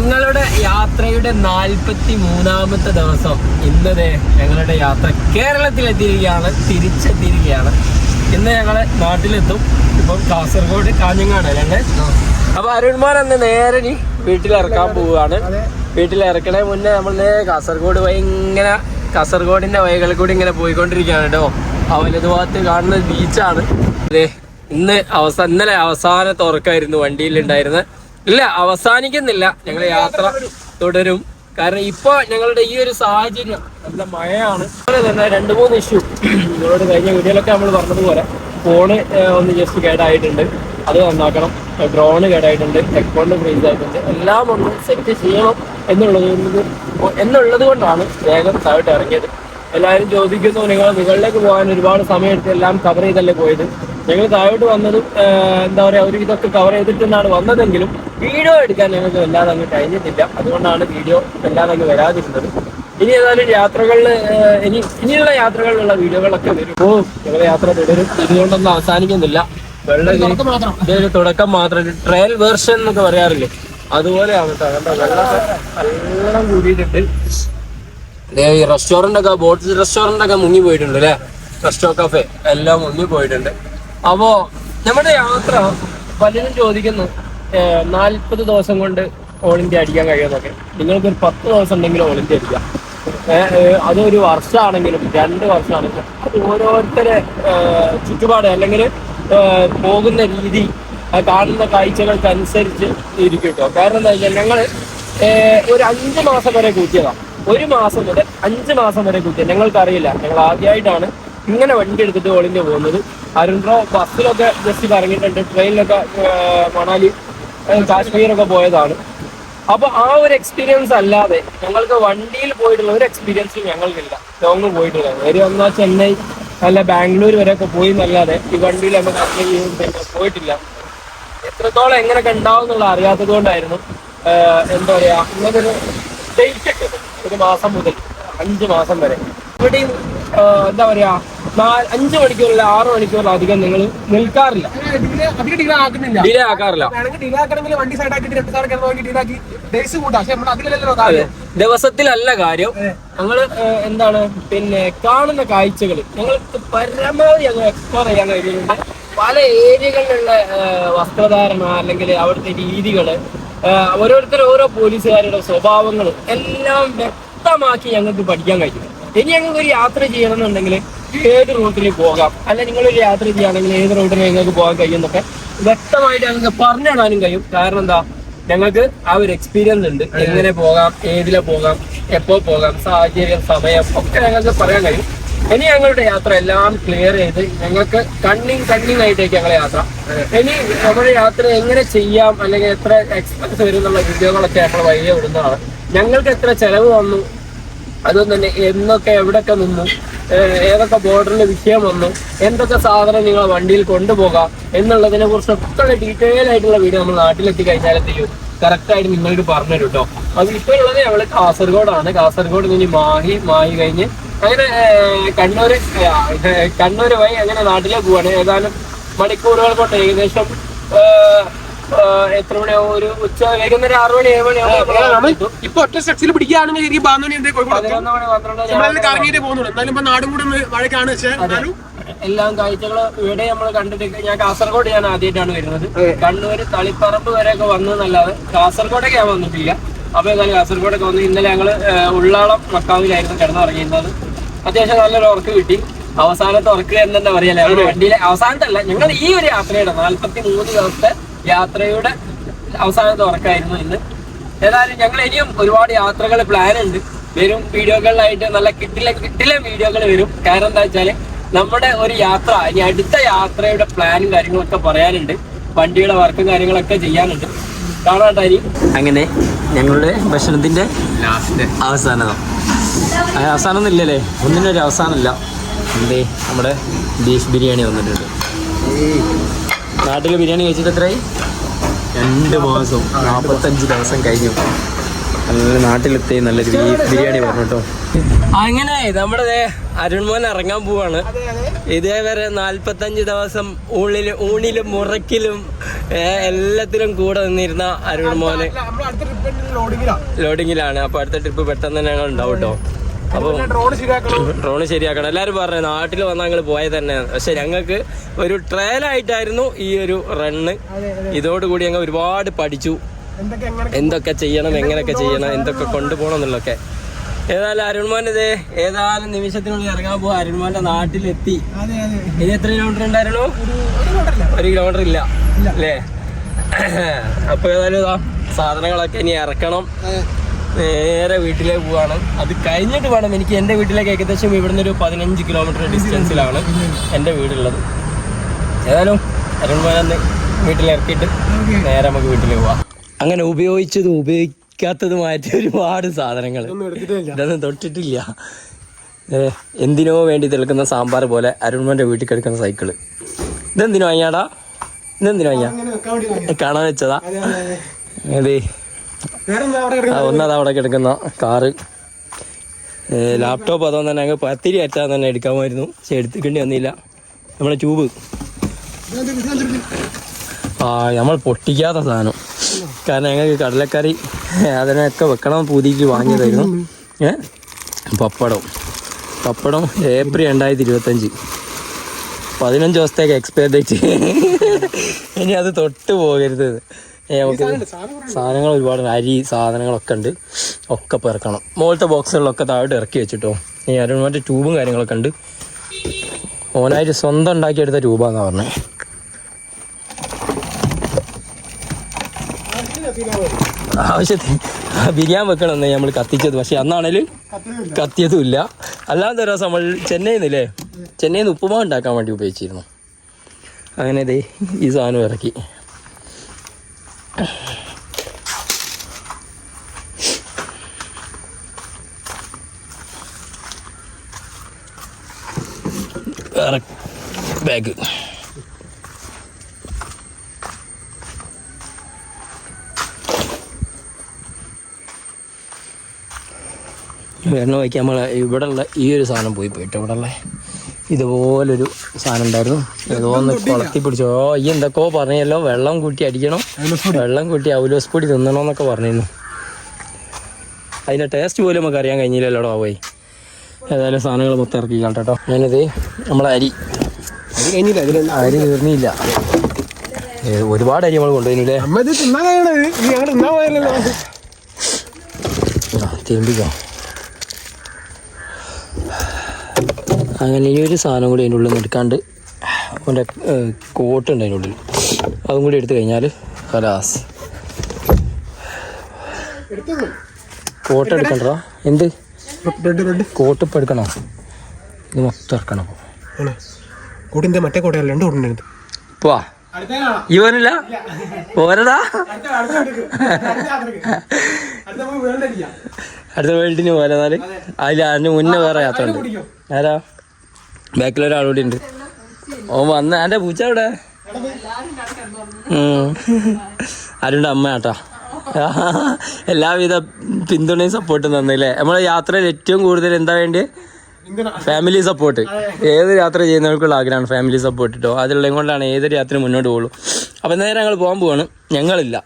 ഞങ്ങളുടെ യാത്രയുടെ 43-ാമത്തെ ദിവസം ഇന്നതെ ഞങ്ങളുടെ യാത്ര കേരളത്തിലെത്തിയിരിക്കുകയാണ്, തിരിച്ചെത്തിയിരിക്കുകയാണ്. ഇന്ന് ഞങ്ങള് നാട്ടിലെത്തും. ഇപ്പം കാസർഗോഡ് കാഞ്ഞങ്ങാട് അല്ലേ. അപ്പൊ അരുൺമാർ അന്ന് നേരെ വീട്ടിലിറക്കാൻ പോവുകയാണ്. വീട്ടിലിറക്കണേ മുന്നേ നമ്മൾ കാസർഗോഡ് വഴി ഇങ്ങനെ കാസർഗോഡിന്റെ വഴികളിൽ കൂടി ഇങ്ങനെ പോയിക്കൊണ്ടിരിക്കുകയാണ് കേട്ടോ. ആ വലതുഭാഗത്ത് കാണുന്നത് ബീച്ചാണ്. അതെ, ഇന്നലെ അവസാനത്തെ ഉറക്കമായിരുന്നു വണ്ടിയിലുണ്ടായിരുന്നത്. ഇല്ല, അവസാനിക്കുന്നില്ല, ഞങ്ങൾ യാത്ര തുടരും. കാരണം ഇപ്പൊ ഞങ്ങളുടെ ഈ ഒരു സാഹചര്യം നല്ല മഴയാണ്. അതുപോലെ തന്നെ 2-3 ഇഷ്യൂ നിങ്ങളോട് കഴിഞ്ഞ വീഡിയോയിലൊക്കെ നമ്മൾ പറഞ്ഞതുപോലെ ഫോണ് ഒന്ന് ജസ്റ്റ് കേടായിട്ടുണ്ട്, അത് നന്നാക്കണം. ഡ്രോണ് കേടായിട്ടുണ്ട്, അക്കൗണ്ട് ഫ്രീസ് ആയിട്ടുണ്ട്. എല്ലാം ഒന്ന് സെറ്റ് ചെയ്യണം എന്നുള്ളത് കൊണ്ടാണ് വേഗം താഴോട്ട് ഇറങ്ങിയത്. എല്ലാവരും ചോദിക്കുന്നു, നിങ്ങളിലേക്ക് പോകാൻ ഒരുപാട് സമയം എടുത്ത് എല്ലാം കവർ ചെയ്തല്ലേ പോയത്. ഞങ്ങൾ താഴോട്ട് വന്നതും എന്താ പറയുക, ഒരു ഇതൊക്കെ കവർ ചെയ്തിട്ടാണ് വന്നതെങ്കിലും വീഡിയോ എടുക്കാൻ ഞങ്ങൾക്ക് വല്ലാതെ അങ്ങ് കഴിഞ്ഞിട്ടില്ല. അതുകൊണ്ടാണ് വീഡിയോ വല്ലാതെ അങ്ങ് വരാതിരുന്നത്. ഇനി ഏതായാലും യാത്രകളിൽ ഇനിയുള്ള യാത്രകളിലുള്ള വീഡിയോകളൊക്കെ വരും. ഞങ്ങളുടെ യാത്ര തുടരും. ഇതുകൊണ്ടൊന്നും അവസാനിക്കുന്നില്ല. ഇതൊരു തുടക്കം മാത്രം, ട്രയൽ വേർഷൻ എന്നൊക്കെ പറയാറില്ലേ, അതുപോലെയാണ്. വെള്ളം കൂടിയിട്ടുണ്ട്. ഈ റെസ്റ്റോറന്റ് ഒക്കെ, ബോട്ട് റെസ്റ്റോറന്റ് ഒക്കെ മുങ്ങി പോയിട്ടുണ്ട് അല്ലെ. റെസ്റ്റോ കഫേ എല്ലാം മുങ്ങി പോയിട്ടുണ്ട്. അപ്പോ നമ്മുടെ യാത്ര പലരും ചോദിക്കുന്നു 40 ദിവസം കൊണ്ട് ഓൾ ഇന്ത്യ അടിക്കാൻ കഴിയുമെന്നൊക്കെ. നിങ്ങൾക്കൊരു 10 ദിവസം ഉണ്ടെങ്കിലും ഓൾ ഇന്ത്യ അടിക്കാം. അതൊരു വർഷമാണെങ്കിലും 2 വർഷമാണെങ്കിലും അത് ഓരോരുത്തരെ ചുറ്റുപാട് അല്ലെങ്കിൽ പോകുന്ന രീതി, കാണുന്ന കാഴ്ചകൾക്കനുസരിച്ച് ഇരിക്കും കേട്ടോ. കാരണം എന്താ വെച്ചാൽ ഞങ്ങൾ ഒരു 5 മാസം വരെ കൂട്ടിയതാണ്. 1 മാസം മുതൽ 5 മാസം വരെ കൂട്ടിയത് ഞങ്ങൾക്കറിയില്ല. ഞങ്ങൾ ആദ്യമായിട്ടാണ് ഇങ്ങനെ വണ്ടി എടുത്തിട്ട് ഓൾ ഇന്ത്യ പോകുന്നത്. അരുൺ ബ്രോ ബസ്സിലൊക്കെ ജസ്റ്റ് കറങ്ങിയിട്ടുണ്ട്, ട്രെയിനിലൊക്കെ മണാലി കാശ്മീരൊക്കെ പോയതാണ്. അപ്പൊ ആ ഒരു എക്സ്പീരിയൻസ് അല്ലാതെ ഞങ്ങൾക്ക് വണ്ടിയിൽ പോയിട്ടുള്ള ഒരു എക്സ്പീരിയൻസും ഞങ്ങൾക്കില്ല. ലോങ് പോയിട്ടില്ല. ഒരു ഒന്നാ ചെന്നൈ അല്ല ബാംഗ്ലൂർ വരെയൊക്കെ പോയി എന്നല്ലാതെ ഈ വണ്ടിയിൽ നമുക്ക് അത്രയും പോയിട്ടില്ല. എത്രത്തോളം എങ്ങനെയൊക്കെ ഉണ്ടാവും എന്നുള്ള അറിയാത്തത് കൊണ്ടായിരുന്നു എന്താ പറയാ, ഇങ്ങനൊരു ഡേറ്റ് ഒക്കെ 1 മാസം മുതൽ 5 മാസം വരെ ഇവിടെയും എന്താ പറയാ 5 മണിക്കൂറില്ല 6 മണിക്കൂറിൽ അധികം നിങ്ങൾ നിൽക്കാറില്ല, ഡിലേ ആക്കാറില്ല. ദിവസത്തിലല്ല കാര്യം, ഞങ്ങള് എന്താണ് പിന്നെ കാണുന്ന കാഴ്ചകൾ ഞങ്ങൾക്ക് പരമാവധി ഞങ്ങൾ എക്സ്പ്ലോർ ചെയ്യാൻ കഴിയുന്നുണ്ട്. പല ഏരിയകളിലുള്ള വസ്ത്രധാരണ അല്ലെങ്കിൽ അവിടുത്തെ രീതികള്, ഓരോരുത്തർ ഓരോ പോലീസുകാരുടെ സ്വഭാവങ്ങൾ എല്ലാം വ്യക്തമാക്കി ഞങ്ങൾക്ക് പഠിക്കാൻ കഴിയും. ഇനി ഞങ്ങൾക്ക് ഒരു യാത്ര ചെയ്യണമെന്നുണ്ടെങ്കിൽ ഏത് റൂട്ടിൽ പോകാം, അല്ല നിങ്ങളൊരു യാത്ര ചെയ്യുകയാണെങ്കിൽ ഏത് റൂട്ടിൽ ഞങ്ങൾക്ക് പോകാൻ കഴിയുമെന്നൊക്കെ വ്യക്തമായിട്ട് ഞങ്ങൾക്ക് പറഞ്ഞു തരാനും കഴിയും. കാരണം എന്താ, ഞങ്ങൾക്ക് ആ ഒരു എക്സ്പീരിയൻസ് ഉണ്ട്. എങ്ങനെ പോകാം, ഏതിലെ പോകാം, എപ്പോ പോകാം, സാഹചര്യം, സമയം ഒക്കെ ഞങ്ങൾക്ക് പറയാൻ കഴിയും. ഇനി ഞങ്ങളുടെ യാത്ര എല്ലാം ക്ലിയർ ചെയ്ത് ഞങ്ങൾക്ക് കണ്ണിങ് ആയിട്ടേക്ക് ഞങ്ങളെ യാത്ര. ഇനി നമ്മുടെ യാത്ര എങ്ങനെ ചെയ്യാം, അല്ലെങ്കിൽ എത്ര എക്സ്പെൻസ് വരും എന്നുള്ള വീഡിയോകളൊക്കെ നമ്മൾ വഴിയെ വിടുന്നതാണ്. ഞങ്ങൾക്ക് എത്ര ചെലവ് വന്നു, അതും തന്നെ എന്നൊക്കെ എവിടെയൊക്കെ നിന്നു, ഏതൊക്കെ ബോർഡറിൽ വിഷയം വന്നു, എന്തൊക്കെ സാധനം നിങ്ങൾ വണ്ടിയിൽ കൊണ്ടുപോകാം എന്നുള്ളതിനെ കുറിച്ചൊക്കെ ഡീറ്റെയിൽ ആയിട്ടുള്ള വീഡിയോ നമ്മൾ നാട്ടിലെത്തി കഴിഞ്ഞാൽ എന്ത് ചെയ്യും, കറക്റ്റായിട്ട് നിങ്ങൾക്ക് പറഞ്ഞു തരും കേട്ടോ. അത് ഇപ്പോൾ ഉള്ളത് ഞങ്ങൾ കാസർഗോഡാണ്. കാസർഗോഡ് ഇനി മാഹി കഴിഞ്ഞ് അങ്ങനെ കണ്ണൂര് വഴി അങ്ങനെ നാട്ടിലേക്ക് പോവാണ്. ഏതാനും മണിക്കൂറുകൾ കൊണ്ട് ഏകദേശം എത്ര മണിയാവും, ഒരു ഉച്ച വൈകുന്നേരം 6 മണി 7 മണിയാവും. ഇപ്പൊ ഒറ്റ സ്ട്രക്ചറിൽ പിടിക്കുകയാണെങ്കിൽ 11 മണി 12 എല്ലാം കാഴ്ചകൾ ഇവിടെ നമ്മൾ കണ്ടിട്ട്. ഞാൻ കാസർഗോഡ് ആദ്യമായിട്ടാണ് വരുന്നത്. കണ്ണൂര് തളിപ്പറമ്പ് വരെയൊക്കെ വന്നതല്ലാതെ കാസർഗോഡൊക്കെ ഞാൻ വന്നിട്ടില്ല. അപ്പൊ ഏതായാലും കാസർഗോഡൊക്കെ വന്ന് ഇന്നലെ ഞങ്ങള് ഉള്ളാളം മക്കാവിലായിരുന്നു കിടന്നിറങ്ങിയിരുന്നത്. അത്യാവശ്യം നല്ലൊരു ഉറക്ക് കിട്ടി. അവസാനത്തെ ഉറക്ക് എന്താ പറയാ, വണ്ടിയിലെ അവസാനത്തെ അല്ല, ഞങ്ങൾ ഈ ഒരു യാത്രയുടെ 43 ദിവസത്തെ യാത്രയുടെ അവസാനത്തെ ഉറക്കായിരുന്നു ഇന്ന്. ഏതായാലും ഞങ്ങൾ ഇനിയും ഒരുപാട് യാത്രകൾ പ്ലാൻ ഉണ്ട്. വരും വീഡിയോകളിലായിട്ട് നല്ല കിട്ടില്ല വീഡിയോകൾ വരും. കാരണം എന്താ വെച്ചാല് നമ്മുടെ ഒരു യാത്ര, ഇനി അടുത്ത യാത്രയുടെ പ്ലാനും കാര്യങ്ങളൊക്കെ പറയാനുണ്ട്. വണ്ടിയുടെ വർക്കും കാര്യങ്ങളൊക്കെ ചെയ്യാനുണ്ട്. കാണാട്ടായി. അങ്ങനെ ഞങ്ങളുടെ ഭക്ഷണത്തിന്റെ അവസാനമൊന്നും ഇല്ലല്ലേ, ഒന്നിനൊരു അവസാനമില്ല. എന്തേ, നമ്മുടെ ബീഫ് ബിരിയാണി വന്നിട്ടുണ്ട്. നാട്ടിൽ ബിരിയാണി കഴിച്ചിട്ട് എത്രയായി? 2 മാസം 45 ദിവസം കഴിഞ്ഞു. നല്ല നാട്ടിലെത്തി നല്ലൊരു ബീഫ് ബിരിയാണി പറഞ്ഞു കേട്ടോ. അങ്ങനെ നമ്മുടെ അരുൺമോൻ ഇറങ്ങാൻ പോവാണ്. ഇതേവരെ 45 ദിവസം ഊണിലും മുറക്കിലും എല്ലാത്തിലും കൂടെ നിന്നിരുന്ന അരുൺ മോന് ലോഡിങ്ങിലാണ്. അപ്പൊ അടുത്ത ട്രിപ്പ് പെട്ടെന്ന് തന്നെ ഞങ്ങൾ ഉണ്ടാവും കേട്ടോ. അപ്പൊ ഡ്രോണ് ശരിയാക്കണം. എല്ലാരും പറഞ്ഞു നാട്ടിൽ വന്നാൽ ഞങ്ങൾ പോയത് തന്നെ, പക്ഷെ ഞങ്ങൾക്ക് ഒരു ട്രയലായിട്ടായിരുന്നു ഈ ഒരു റണ്ണ്. ഇതോടുകൂടി ഞങ്ങൾ ഒരുപാട് പഠിച്ചു, എന്തൊക്കെ ചെയ്യണം, എങ്ങനെയൊക്കെ ചെയ്യണം, എന്തൊക്കെ കൊണ്ടുപോകണം എന്നുള്ളതൊക്കെ. ഏതായാലും അരുൺമോൻ ഇതേ ഏതായാലും നിമിഷത്തിനുള്ളിൽ ഇറങ്ങാൻ പോവാ. അരുൺമോന്റെ നാട്ടിലെത്തി. ഇനി എത്ര കിലോമീറ്റർ ഉണ്ടായിരുന്നു? 1 കിലോമീറ്റർ ഇല്ല അല്ലേ? അപ്പൊ ഏതായാലും ഇതാ സാധനങ്ങളൊക്കെ ഇനി ഇറക്കണം. നേരെ വീട്ടിലേക്ക് പോവാണ്. അത് കഴിഞ്ഞിട്ട് വേണം എനിക്ക് എൻ്റെ വീട്ടിലേക്ക്. ഏകദേശം ഇവിടുന്ന് ഒരു 15 കിലോമീറ്റർ ഡിസ്റ്റൻസിലാണ് എൻ്റെ വീടുള്ളത്. ഏതായാലും അരുൺമോനെ വീട്ടിലിറക്കിയിട്ട് നേരെ നമുക്ക് വീട്ടിലേക്ക് പോവാം. അങ്ങനെ ഉപയോഗിച്ചതും ഉപയോഗിക്കാത്തതുമായിട്ട് ഒരുപാട് സാധനങ്ങൾ ഇതൊന്നും തൊട്ടിട്ടില്ല. എന്തിനോ വേണ്ടി തിളക്കുന്ന സാമ്പാർ പോലെ അരുൺമോന്റെ വീട്ടിൽ കിടക്കുന്ന സൈക്കിള്. ഇതെന്തിനോ വാങ്ങിയാടാ? ഇതെന്തിനോ വാങ്ങിയാ? കാണാൻ വെച്ചതാ. അതെ, ഒന്നത് അവിടെ കിടക്കുന്ന കാറ്. ലാപ്ടോപ്പ് അതുകൊണ്ട് തന്നെ ഞങ്ങൾ പത്തിരി അറ്റാൻ തന്നെ എടുക്കാമായിരുന്നു, പക്ഷെ എടുത്തിക്കേണ്ടി വന്നില്ല. നമ്മളെ ട്യൂബ് നമ്മൾ പൊട്ടിക്കാത്ത സാധനം. കാരണം ഞങ്ങൾക്ക് കടലക്കറി അതിനൊക്കെ വെക്കണം പൂതിക്ക് വാങ്ങിയതായിരുന്നു. പപ്പടം ഏപ്രിൽ 2025, 15 ദിവസത്തേക്ക് എക്സ്പയർ ഡേറ്റ്. ഇനി അത് തൊട്ട് പോകരുത്. നമുക്ക് സാധനങ്ങൾ ഒരുപാട്, അരി സാധനങ്ങളൊക്കെ ഉണ്ട്, ഒക്കെ പെറുക്കണം. മുകളിലത്തെ ബോക്സുകളിലൊക്കെ താഴോട്ട് ഇറക്കി വെച്ചിട്ടോ. ഈ അരുൺമോൻ്റെ ട്യൂബും കാര്യങ്ങളൊക്കെ ഉണ്ട്. ഓനായിട്ട് സ്വന്തം ഉണ്ടാക്കിയെടുത്ത ട്യൂബാന്നാ പറഞ്ഞത്. ആവശ്യത്തിന് ബിരിയാണി വെക്കണമെന്ന് നമ്മൾ കത്തിച്ചത്, പക്ഷെ അന്നാണേലും കത്തിയതും ഇല്ല. അല്ലാതെ ഒരു ദിവസം നമ്മൾ ചെന്നൈയിൽ നിന്ന് ഉപ്പുമാവ് ഉണ്ടാക്കാൻ വേണ്ടി ഉപയോഗിച്ചിരുന്നു. അങ്ങനെ ദേ ഈ സാധനം ഇറക്കി. ബാഗ് എണ്ണ വയ്ക്കാൻ നമ്മൾ ഇവിടെ ഉള്ള ഈ ഒരു സാധനം പോയിട്ട് ഇവിടെ ഉള്ള ഇതുപോലൊരു സാധനം ഉണ്ടായിരുന്നു. ഏതോ ഒന്ന് കുളത്തി പിടിച്ചോ. ഈ എന്തൊക്കെയോ പറഞ്ഞല്ലോ, വെള്ളം കൂട്ടി അടിക്കണം, വെള്ളം കൂട്ടി ഔലോസ് പൊടി തിന്നണമെന്നൊക്കെ പറഞ്ഞിരുന്നു. അതിൻ്റെ ടേസ്റ്റ് പോലും നമുക്ക് അറിയാൻ കഴിഞ്ഞില്ലല്ലോടോ പോയി. ഏതായാലും സാധനങ്ങൾ മൊത്തം ഇറക്കി കേട്ടോ. ഞാനിത് നമ്മളെ അരി തീർന്നില്ല. ഒരുപാട് അരി നമ്മൾ കൊണ്ടുപോയില്ലേ? തിരുമ്പിക്കോ. അങ്ങനെ ഇനി ഒരു സാധനം കൂടി അതിൻ്റെ ഉള്ളിൽ നിന്ന് എടുക്കാണ്ട്, അവൻ്റെ കോട്ടുണ്ട് അതിൻ്റെ ഉള്ളിൽ, അതും കൂടി എടുത്തു കഴിഞ്ഞാൽ കലാസ്. കോട്ട് എടുക്കണ്ടോ? എന്ത് കോട്ട് ഇപ്പം എടുക്കണോ? ഇത് മൊത്തം ഇറക്കണം. കോട്ടിന്റെ മറ്റേ കോട്ടയല്ല, 2 കോട്ടുണ്ട്. പോവാ ഈ പോരല്ല പോരടാ. അടുത്ത വേൾഡിന് പോലെ എന്നാല് അതിന് മുന്നേ വേറെ യാത്ര ഉണ്ട്. ആരാ? ബാക്കിലൊരാളൂടി ഉണ്ട്. ഓ വന്ന് എൻ്റെ പൂച്ച അവിടെ ആരുടെ അമ്മയാട്ടാ. എല്ലാവിധ പിന്തുണയും സപ്പോർട്ടും തന്നില്ലേ. നമ്മളെ യാത്രയിൽ ഏറ്റവും കൂടുതൽ എന്താ വേണ്ടി? Family support. ഏത് യാത്ര ചെയ്യുന്നവർക്കുള്ള ആഗ്രഹമാണ് ഫാമിലി സപ്പോർട്ട് കേട്ടോ. അതിലുള്ളത് കൊണ്ടാണ് ഏതൊരു യാത്ര മുന്നോട്ട് പോകുള്ളൂ. അപ്പം നേരെ ഞങ്ങൾ പോകാൻ പോവാണ്. ഞങ്ങളില്ല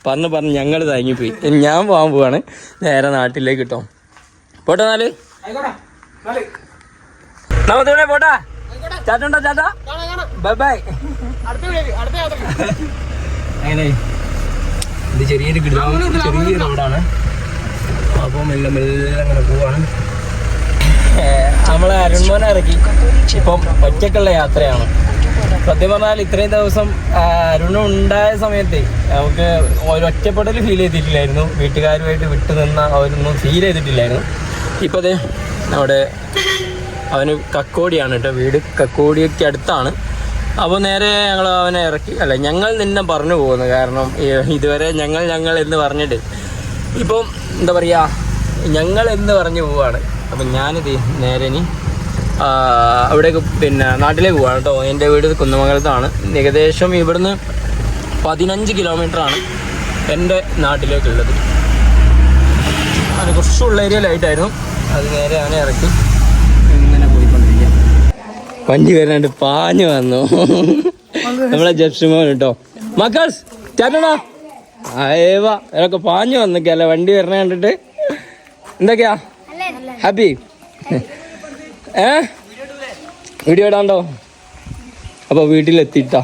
പറഞ്ഞ് ഞങ്ങൾ തങ്ങിപ്പോയി. ഞാൻ പോകാൻ പോവാണ് നേരെ നാട്ടിലേക്ക് കേട്ടോ. പോട്ടെ എന്നാല് നമ്മ പോട്ടാ. ചാറ്റണ്ടോ ചാറ്റാ. Bye bye. അങ്ങനെ ഇത് ചെറിയൊരു റോഡാണ്. അപ്പോൾ മെല്ലെ അങ്ങനെ പോവാണ്. നമ്മളെ അരുൺമോനെ ഇറക്കി ഇപ്പം ഒറ്റക്കുള്ള യാത്രയാണ്. സത്യം പറഞ്ഞാൽ ഇത്രയും ദിവസം അരുൺ ഉണ്ടായ സമയത്ത് നമുക്ക് ഒരൊറ്റപ്പെടൽ ഫീൽ ചെയ്തിട്ടില്ലായിരുന്നു. വീട്ടുകാരുമായിട്ട് വിട്ടു നിന്ന അവരൊന്നും ഫീൽ ചെയ്തിട്ടില്ലായിരുന്നു. ഇപ്പോൾ അതെ അവിടെ അവന് കക്കോടിയാണ് കേട്ടോ വീട്. കക്കോടിയൊക്കെ അടുത്താണ്. അപ്പോൾ നേരെ അവനെ ഇറക്കി. ഞങ്ങൾ നിന്നെ പറഞ്ഞു പോകുന്നു. കാരണം ഇതുവരെ ഞങ്ങൾ എന്ന് പറഞ്ഞിട്ട് ഇപ്പം എന്താ പറയുക, ഞങ്ങൾ എന്ന് പറഞ്ഞു പോവാണ്. അപ്പം ഞാനിത് നേരെ ഇനി അവിടേക്ക് നാട്ടിലേക്ക് പോവാണ് കേട്ടോ. എൻ്റെ വീട് കുന്നമംഗലത്താണ്. ഏകദേശം ഇവിടുന്ന് 15 കിലോമീറ്ററാണ് എൻ്റെ നാട്ടിലേക്കുള്ളത്. അത് കുറച്ചുള്ള ഏരിയയിലായിട്ടായിരുന്നു. അത് നേരെ അവനെ ഇറക്കി ഇങ്ങനെ പോയിക്കൊണ്ടിരിക്കുക. വണ്ടി വരാണ്ട് പാഞ്ഞു വന്നു നമ്മളെ ജപ്സിമോൻ കേട്ടോ. മക്കൾസ് ചേട്ടനാ അയവാ ഇതൊക്കെ പാഞ്ഞു വന്നിക്കല്ലേ വണ്ടി വരണ കണ്ടിട്ട്. എന്തൊക്കെയാ ഹാപ്പി? വീഡിയോ ഇടാണ്ടോ? അപ്പോൾ വീട്ടിലെത്തിയിട്ടോ.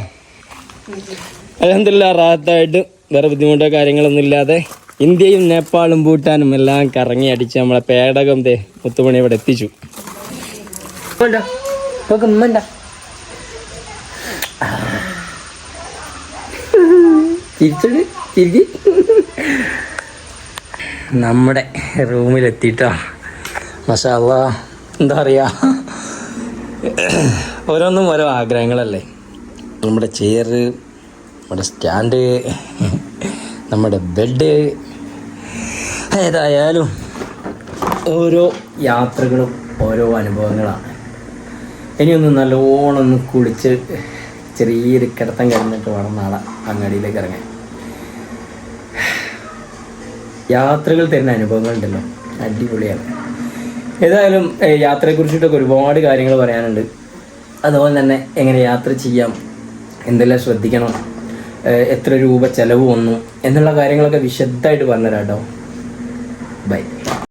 അൽഹംദുലില്ലാ റാഹത്തായിട്ട് വേറെ ബുദ്ധിമുട്ടോ കാര്യങ്ങളൊന്നും ഇല്ലാതെ ഇന്ത്യയും നേപ്പാളും ഭൂട്ടാനും എല്ലാം കറങ്ങി അടിച്ച് നമ്മളെ പേടകം മുത്തുമണി ഇവിടെ എത്തിച്ചു. നമ്മുടെ റൂമിലെത്തിട്ടോ. മാഷാ അല്ലാ, എന്താ പറയാ, ഓരോന്നും ഓരോ ആഗ്രഹങ്ങളല്ലേ. നമ്മുടെ ചെയർ, നമ്മുടെ സ്റ്റാൻഡ്, നമ്മുടെ ബെഡ്, ഏതായാലും ഓരോ യാത്രകളും ഓരോ അനുഭവങ്ങളാണ്. ഇനിയൊന്ന് നല്ലോണം ഒന്ന് കുളിച്ച് ചെറിയൊരു കിടത്തം കഴിഞ്ഞിട്ട് വേണം നാളെ അങ്ങാടിയിലേക്ക് ഇറങ്ങാൻ. യാത്രകൾ തരുന്ന അനുഭവങ്ങളുണ്ടല്ലോ, അടിപൊളിയാണ്. ഏതായാലും യാത്രയെക്കുറിച്ചിട്ടൊക്കെ ഒരുപാട് കാര്യങ്ങൾ പറയാനുണ്ട്. അതുപോലെ തന്നെ എങ്ങനെ യാത്ര ചെയ്യാം, എന്തെല്ലാം ശ്രദ്ധിക്കണം, എത്ര രൂപ ചിലവ് വന്നു എന്നുള്ള കാര്യങ്ങളൊക്കെ വിശദമായിട്ട് പറഞ്ഞുതരാം കേട്ടോ. ബൈ.